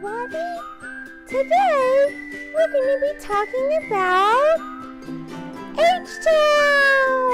everybody. Today, we're going to be talking about H-Town.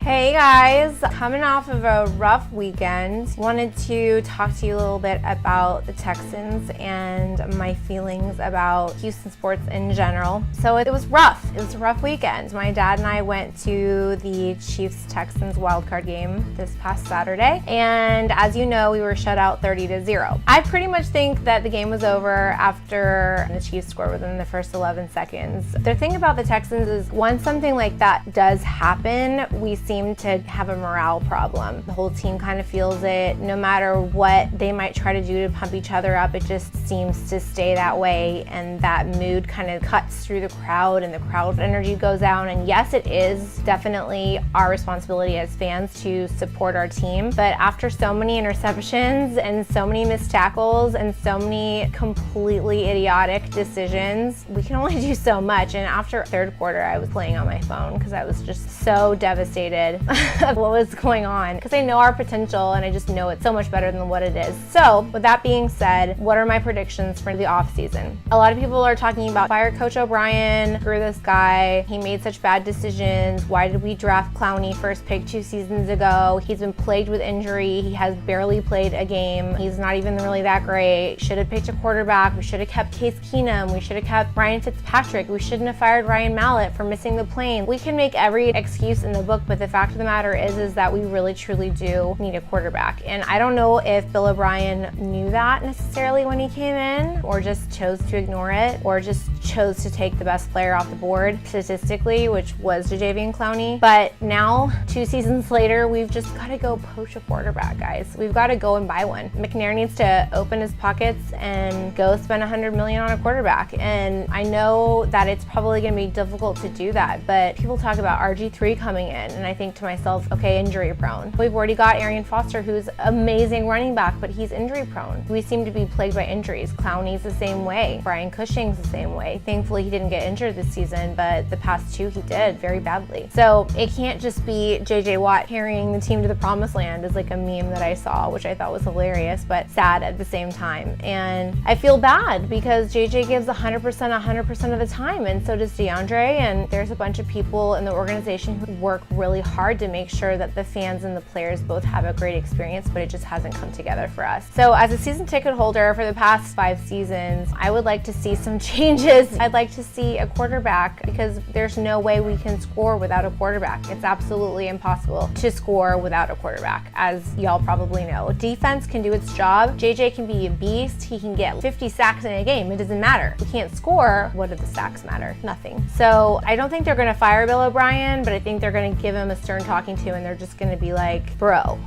Hey guys, coming off of a rough weekend, wanted to talk to you a little bit about the Texans and my feelings about Houston sports in general. So it was rough. It was a rough weekend. My dad and I went to the Chiefs-Texans wildcard game this past Saturday, and as you know, we were shut out 30-0. I pretty much think that the game was over after the Chiefs scored within the first 11 seconds. The thing about the Texans is when something like that does happen, we seem to have a morale problem. The whole team kind of feels it. No matter what they might try to do to pump each other up, it just seems to stay that way, and that mood kind of cuts through the crowd and the crowd energy goes down. And yes, it is definitely our responsibility as fans to support our team, but after so many interceptions and so many missed tackles and so many completely idiotic decisions, we can only do so much. And after third quarter, I was playing on my phone because I was just so devastated of what was going on, because I know our potential and I just know it's so much better than what it is. So with that being said, what are my predictions for the off season? A lot of people are talking about fire Coach O'Brien, screw this guy, he made such bad decisions, why did we draft Clowney first pick 2 seasons ago? He's been plagued with injury, he has barely played a game, he's not even really that great, should have picked a quarterback, we should have kept Case Keenum, we should have kept Ryan Fitzpatrick, we shouldn't have fired Ryan Mallett for missing the plane. We can make every excuse in the book, but the fact of the matter is that we really truly do need a quarterback. And I don't know if Bill O'Brien knew that necessarily when he came in, or just chose to ignore it, or just chose to take the best player off the board statistically, which was Jadeveon Clowney. But now, 2 seasons later, we've just got to go poach a quarterback, guys. We've got to go and buy one. McNair needs to open his pockets and go spend $100 million on a quarterback. And I know that it's probably going to be difficult to do that, but people talk about RG3 coming in, and I think to myself, okay, injury prone. We've already got Arian Foster, who's amazing running back, but he's injury prone. We seem to be plagued by injuries. Clowney's the same way. Brian Cushing's the same way. Thankfully, he didn't get injured this season, but the past 2 he did very badly. So it can't just be JJ Watt carrying the team to the promised land, is like a meme that I saw, which I thought was hilarious, but sad at the same time. And I feel bad because JJ gives 100% of the time, and so does DeAndre, and there's a bunch of people in the organization who work really hard to make sure that the fans and the players both have a great experience, but it just hasn't come together for us. So as a season ticket holder for the past 5 seasons, I would like to see some changes. I'd like to see a quarterback, because there's no way we can score without a quarterback. It's absolutely impossible to score without a quarterback, as y'all probably know. Defense can do its job. JJ can be a beast. He can get 50 sacks in a game. It doesn't matter. We can't score. What do the sacks matter? Nothing. So I don't think they're going to fire Bill O'Brien, but I think they're going to give him a stern talking to, and they're just going to be like, bro,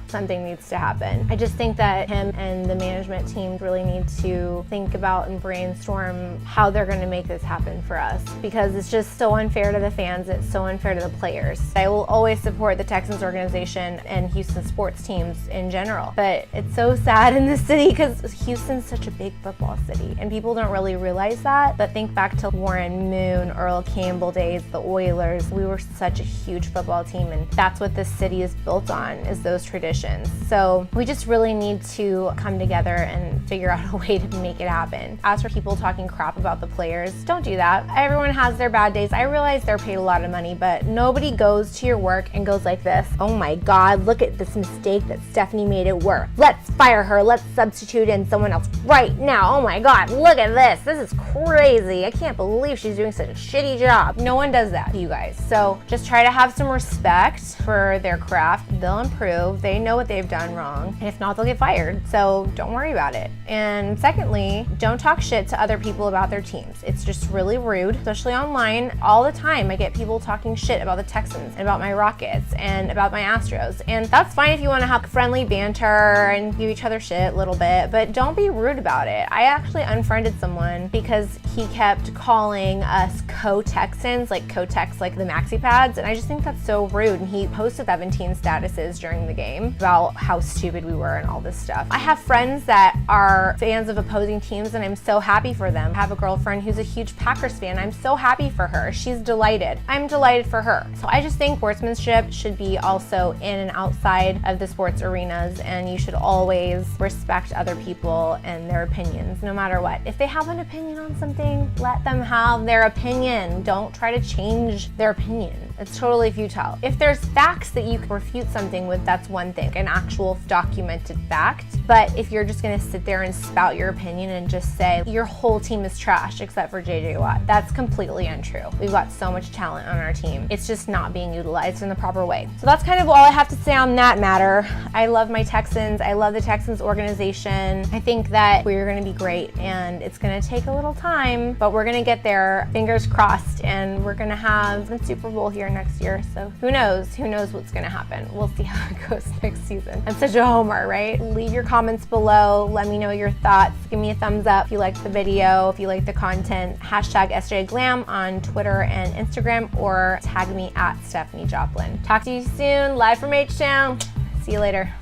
something needs to happen. I just think that him and the management team really need to think about and brainstorm how they're going to make this happen for us, because it's just so unfair to the fans. It's so unfair to the players. I will always support the Texans organization and Houston sports teams in general, but it's so sad in this city because Houston's such a big football city, and people don't really realize that. But think back to Warren Moon, Earl Campbell days, the Oilers. We were such a huge football team, and that's what this city is built on, is those traditions. So we just really need to come together and figure out a way to make it happen. As for people talking crap about the players, don't do that. Everyone has their bad days. I realize they're paid a lot of money, but nobody goes to your work and goes like this: oh my God, look at this mistake that Stephanie made it work. Let's fire her. Let's substitute in someone else right now. Oh my God, look at this. This is crazy. I can't believe she's doing such a shitty job. No one does that to you guys. So just try to have some respect for their craft. They'll improve. They know what they've done wrong, and if not, they'll get fired. So don't worry about it. And secondly, don't talk shit to other people about their teams. It's just really rude, especially online. All the time I get people talking shit about the Texans and about my Rockets and about my Astros, and that's fine if you want to have friendly banter and give each other shit a little bit, but don't be rude about it. I actually unfriended someone because he kept calling us co-Texans, like co-Tex, like the maxi pads, and I just think that's so rude. And he posted 17 statuses during the game about how stupid we were and all this stuff. I have friends that that are fans of opposing teams, and I'm so happy for them. I have a girlfriend who's a huge Packers fan. I'm so happy for her. She's delighted. I'm delighted for her. So I just think sportsmanship should be also in and outside of the sports arenas, and you should always respect other people and their opinions, no matter what. If they have an opinion on something, let them have their opinion. Don't try to change their opinion. It's totally futile. If there's facts that you can refute something with, that's one thing, an actual documented fact. But if you're just gonna sit there and spout your opinion and just say your whole team is trash except for JJ Watt, that's completely untrue. We've got so much talent on our team. It's just not being utilized in the proper way. So that's kind of all I have to say on that matter. I love my Texans. I love the Texans organization. I think that we're gonna be great, and it's gonna take a little time, but we're gonna get there, fingers crossed, and we're gonna have the Super Bowl here next year. So who knows? Who knows what's gonna happen? We'll see how it goes next season. I'm such a homer, right? Leave your comments below. Let me know your thoughts. Give me a thumbs up if you liked the video, if you like the content. Hashtag SJGLAM on Twitter and Instagram, or tag me at Stephanie Joplin. Talk to you soon. Live from H-Town. See you later.